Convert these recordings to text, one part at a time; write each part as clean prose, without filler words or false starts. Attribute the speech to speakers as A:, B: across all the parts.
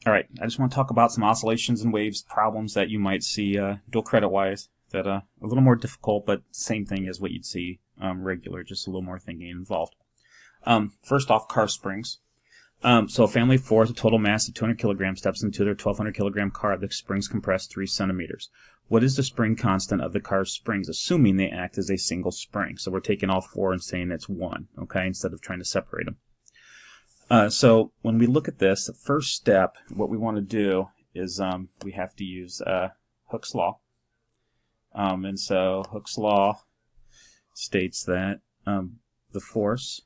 A: Alright, I just want to talk about some oscillations and waves problems that you might see dual credit-wise that are a little more difficult, but same thing as what you'd see regular, just a little more thinking involved. First off, car springs. So a family of four with a total mass of 200 kilograms steps into their 1,200 kilogram car. The springs compress 3 centimeters. What is the spring constant of the car's springs, assuming they act as a single spring? So we're taking all four and saying it's 1, okay, instead of trying to separate them. So when we look at this, the first step, what we want to do is we have to use Hooke's law. And so Hooke's law states that the force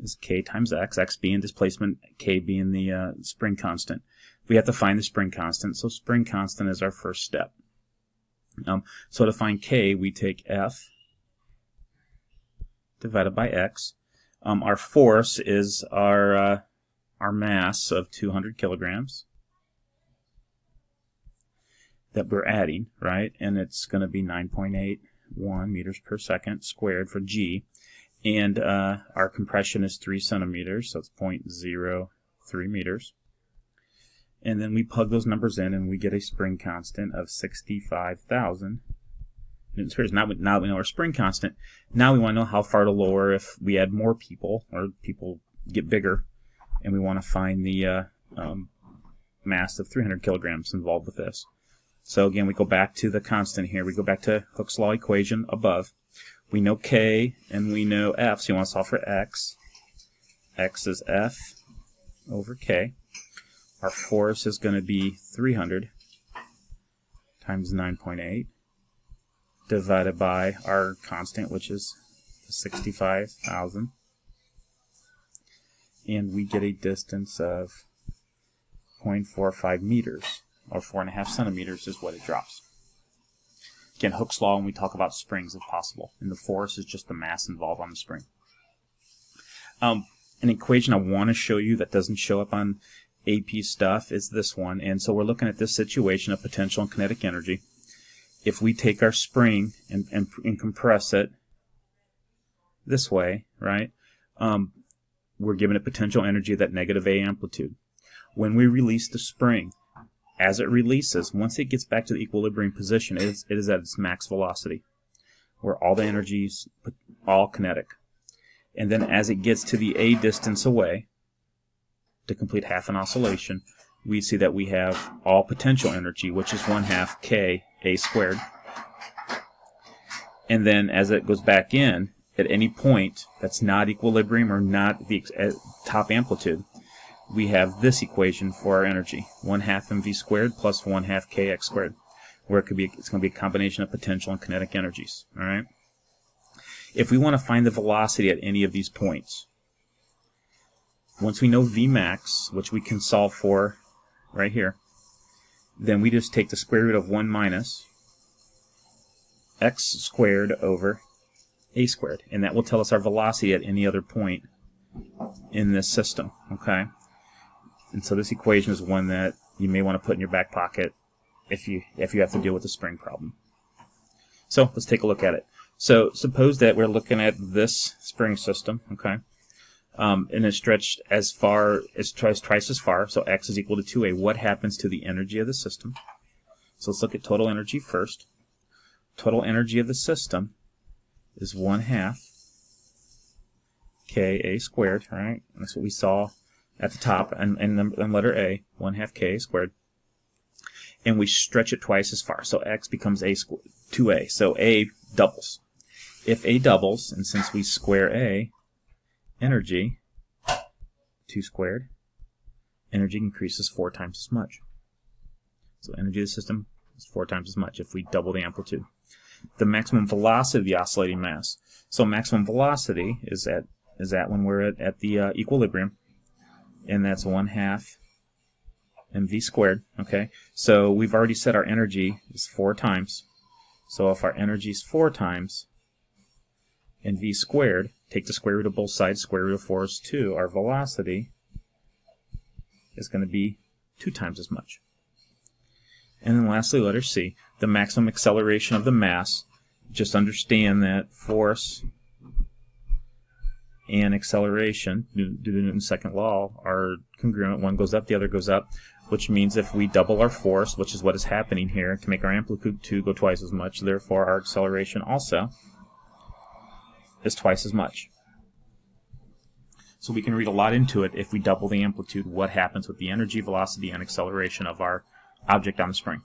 A: is K times X, X being displacement, K being the spring constant. We have to find the spring constant, so spring constant is our first step. So to find K, we take F divided by X. Our force is our mass of 200 kilograms that we're adding, right? And it's going to be 9.81 meters per second squared for G. And our compression is 3 centimeters, so it's 0.03 meters. And then we plug those numbers in, and we get a spring constant of 65,000 newtons per meter. Now we know our spring constant. Now we want to know how far to lower if we add more people, or people get bigger, and we want to find the mass of 300 kilograms involved with this. So again, we go back to the constant here. We go back to Hooke's law equation above. We know K and we know F, so you want to solve for X. X is F over K. Our force is going to be 300 times 9.8 divided by our constant, which is 65,000. And we get a distance of 0.45 meters, or 4.5 centimeters is what it drops. Again, Hooke's law when we talk about springs if possible. And the force is just the mass involved on the spring. An equation I want to show you that doesn't show up on AP stuff is this one. And so we're looking at this situation of potential and kinetic energy. If we take our spring and compress it this way, right, we're given a potential energy at that negative A amplitude. When we release the spring, as it releases, once it gets back to the equilibrium position, it is at its max velocity, where all the energy is all kinetic. And then as it gets to the A distance away, to complete half an oscillation, we see that we have all potential energy, which is 1/2 K A squared. And then as it goes back in, at any point that's not equilibrium or not the top amplitude, we have this equation for our energy, 1/2 mv squared plus 1/2 kx squared, where it's going to be a combination of potential and kinetic energies. All right. If we want to find the velocity at any of these points, once we know V max, which we can solve for right here, then we just take the square root of 1 minus x squared over a squared, and that will tell us our velocity at any other point in this system. Okay. And so this equation is one that you may want to put in your back pocket if you have to deal with the spring problem. So let's take a look at it. So suppose that we're looking at this spring system, okay, and it's stretched as far as twice as far, so x is equal to 2a. What happens to the energy of the system? So let's look at total energy first. Total energy of the system is 1/2 Ka squared, right? And that's what we saw at the top, and letter A, 1/2 Ka squared. And we stretch it twice as far, so x becomes 2a. So A doubles. If A doubles, and since we square A, energy, 2 squared, energy increases 4 times as much. So energy of the system is 4 times as much if we double the amplitude. The maximum velocity of the oscillating mass. So maximum velocity is at when we're at the equilibrium, and that's 1/2 mv squared. Okay, so we've already said our energy is 4 times. So if our energy is 4 times mv squared, take the square root of both sides, square root of 4 is 2, our velocity is going to be 2 times as much. And then lastly, letter C, the maximum acceleration of the mass. Just understand that force and acceleration, due to Newton's second law, are congruent. One goes up, the other goes up, which means if we double our force, which is what is happening here, to make our amplitude 2 go twice as much, therefore our acceleration also is twice as much. So we can read a lot into it. If we double the amplitude, what happens with the energy, velocity, and acceleration of our object on the spring.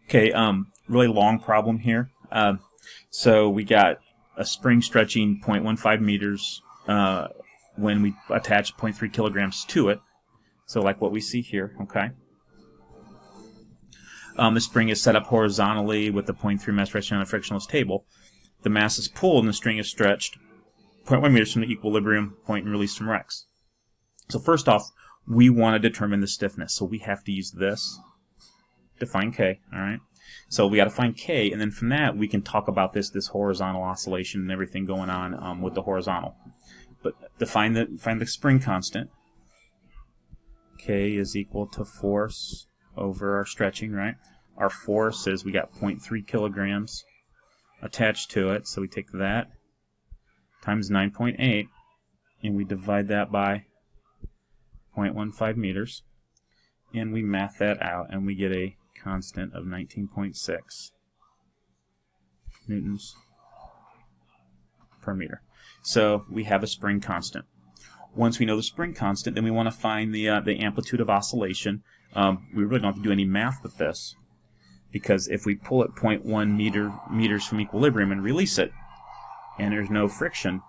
A: Okay, really long problem here. So we got a spring stretching 0.15 meters when we attach 0.3 kilograms to it. So like what we see here, okay? The spring is set up horizontally with the 0.3 mass resting on a frictionless table. The mass is pulled and the string is stretched 0.1 meters from the equilibrium point and released from Rex. So first off, we want to determine the stiffness. So we have to use this to find K, all right? So we got to find K, and then from that we can talk about this horizontal oscillation and everything going on with the horizontal. But to find the spring constant, K is equal to force over our stretching, right? Our force is, we got 0.3 kilograms attached to it, so we take that times 9.8, and we divide that by 0.15 meters, and we math that out, and we get a constant of 19.6 newtons per meter. So we have a spring constant. Once we know the spring constant, then we want to find the amplitude of oscillation. We really don't have to do any math with this, because if we pull it 0.1 meters from equilibrium and release it, and there's no friction,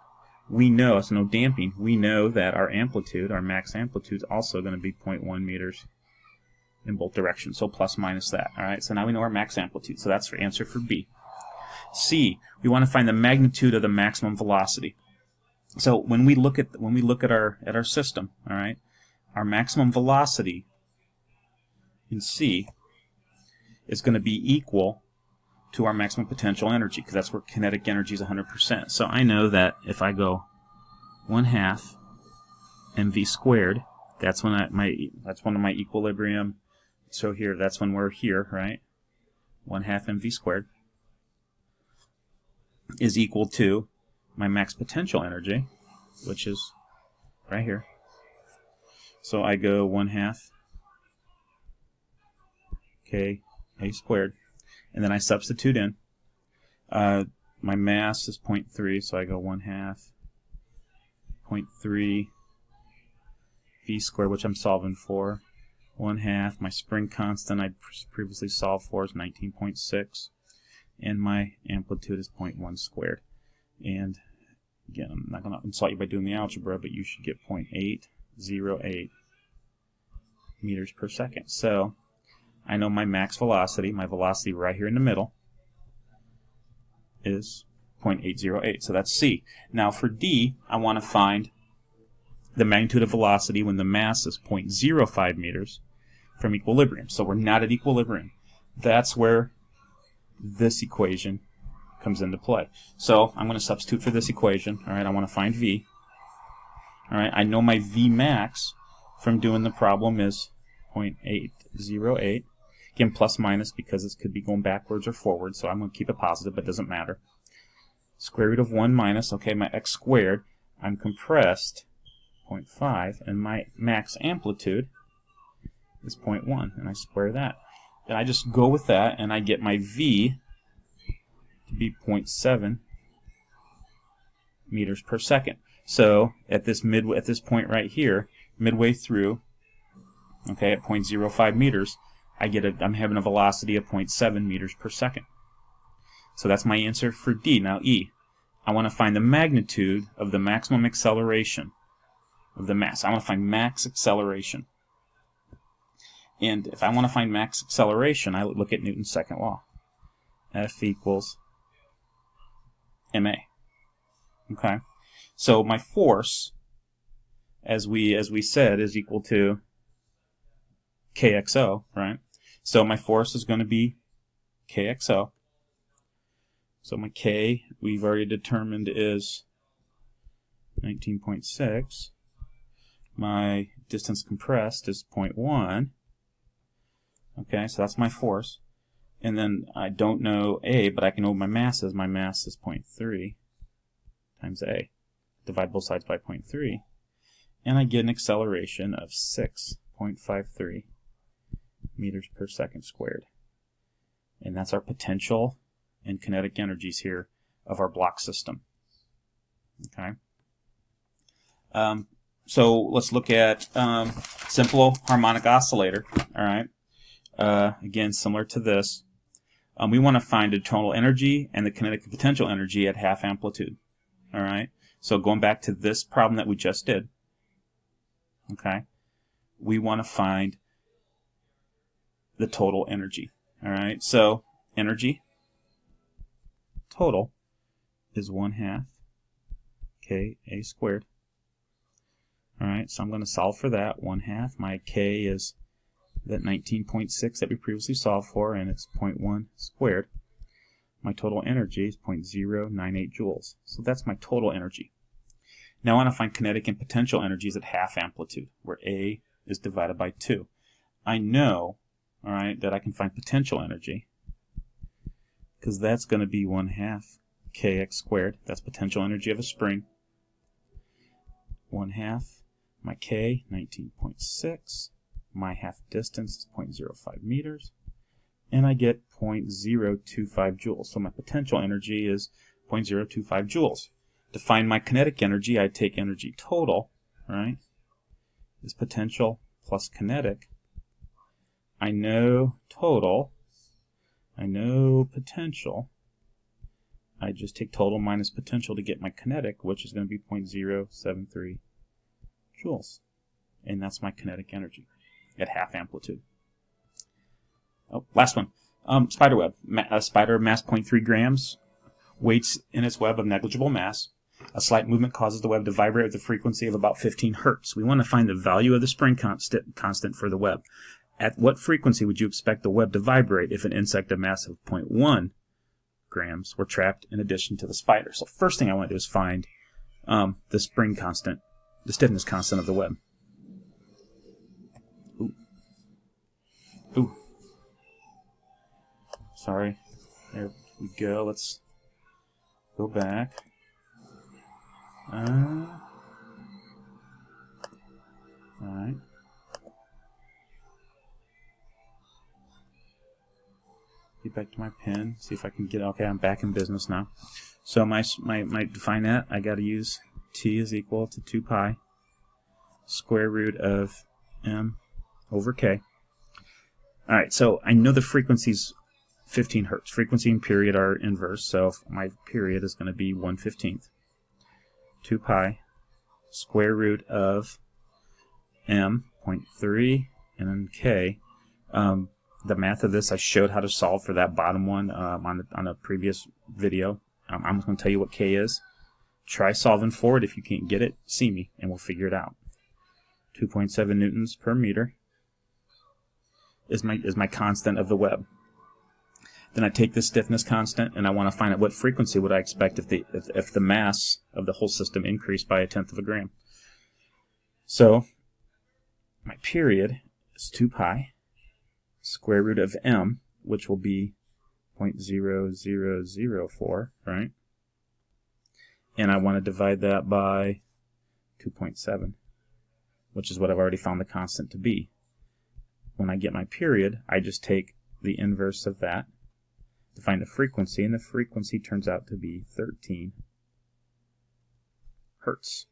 A: we know, it's no damping, we know that our amplitude, our max amplitude, is also going to be 0.1 meters in both directions, so plus minus that. All right, so now we know our max amplitude, so that's the answer for B. C, we want to find the magnitude of the maximum velocity. So when we look at our system, all right, our maximum velocity in C is going to be equal to our maximum potential energy, because that's where kinetic energy is 100%. So I know that if I go 1/2 mv squared, that's when that's one of my equilibrium. So here, that's when we're here, right? 1/2 mv squared is equal to my max potential energy, which is right here. So I go 1/2 K A squared, and then I substitute in. My mass is 0.3, so I go 1/2 0.3 v squared, which I'm solving for. 1/2. My spring constant I previously solved for is 19.6, and my amplitude is 0.1 squared. And again, I'm not going to insult you by doing the algebra, but you should get 0.808 meters per second. So I know my max velocity, my velocity right here in the middle, is 0.808. So that's C. Now for D, I want to find the magnitude of velocity when the mass is 0.05 meters from equilibrium. So we're not at equilibrium. That's where this equation comes into play. So I'm going to substitute for this equation. All right, I want to find V. All right, I know my V max from doing the problem is 0.808. Again, plus minus, because this could be going backwards or forwards, so I'm going to keep it positive, but it doesn't matter. Square root of 1 minus, okay, my x squared, I'm compressed 0.5, and my max amplitude is 0.1, and I square that. And I just go with that, and I get my V to be 0.7 meters per second. So at this point right here, midway through, okay, at 0.05 meters, I'm having a velocity of 0.7 meters per second. So that's my answer for D. Now E, I want to find the magnitude of the maximum acceleration of the mass. I want to find max acceleration. And if I want to find max acceleration, I look at Newton's second law. F equals ma. Okay. So my force, as we said, is equal to kxo, right? So my force is going to be kxo. So my K, we've already determined, is 19.6. My distance compressed is 0.1. Okay, so that's my force. And then I don't know A, but I can know what my mass is. My mass is 0.3 times A. divide both sides by 0.3, and I get an acceleration of 6.53 meters per second squared. And that's our potential and kinetic energies here of our block system. Okay. So let's look at simple harmonic oscillator. All right. Again, similar to this. We want to find the total energy and the kinetic and potential energy at half amplitude. All right. So going back to this problem that we just did. Okay. We want to find the total energy. All right. So energy total is 1/2 Ka squared. All right, so I'm going to solve for that. 1/2. My K is that 19.6 that we previously solved for, and it's 0.1 squared. My total energy is 0.098 joules. So that's my total energy. Now I want to find kinetic and potential energies at half amplitude, where A is divided by 2. I know, all right, that I can find potential energy, because that's going to be 1/2 Kx squared. That's potential energy of a spring. 1/2. My K, 19.6. My half distance is 0.05 meters. And I get 0.025 joules. So my potential energy is 0.025 joules. To find my kinetic energy, I take energy total, right, is potential plus kinetic. I know total. I know potential. I just take total minus potential to get my kinetic, which is going to be 0.073 joules. And that's my kinetic energy at half amplitude. Oh, last one. Spider web. A spider mass 0.3 grams, weights in its web of negligible mass. A slight movement causes the web to vibrate with a frequency of about 15 hertz. We want to find the value of the spring constant for the web. At what frequency would you expect the web to vibrate if an insect of mass of 0.1 grams were trapped in addition to the spider? So first thing I want to do is find the spring constant, the stiffness constant of the web. Ooh. Ooh. Sorry. There we go. Let's go back. Alright. Get back to my pen. See if I can get. Okay, I'm back in business now. So my define that, I got to use T is equal to 2 pi square root of M over K. Alright, so I know the frequency's 15 hertz. Frequency and period are inverse, so my period is going to be 1/15. 2 pi square root of M, 0.3, and then K. The math of this, I showed how to solve for that bottom one on a previous video. I'm just going to tell you what K is. Try solving for it. If you can't get it, see me, and we'll figure it out. 2.7 newtons per meter is my constant of the web. Then I take the stiffness constant, and I want to find out what frequency would I expect if the mass of the whole system increased by 1/10 of a gram. So my period is 2 pi square root of M, which will be 0.0004, right? And I want to divide that by 2.7, which is what I've already found the constant to be. When I get my period, I just take the inverse of that to find the frequency, and the frequency turns out to be 13 hertz.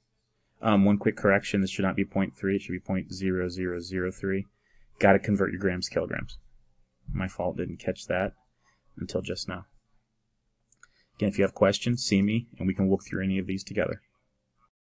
A: One quick correction, this should not be 0.3, it should be 0.0003. Got to convert your grams to kilograms. My fault, didn't catch that until just now. Again, if you have questions, see me, and we can walk through any of these together.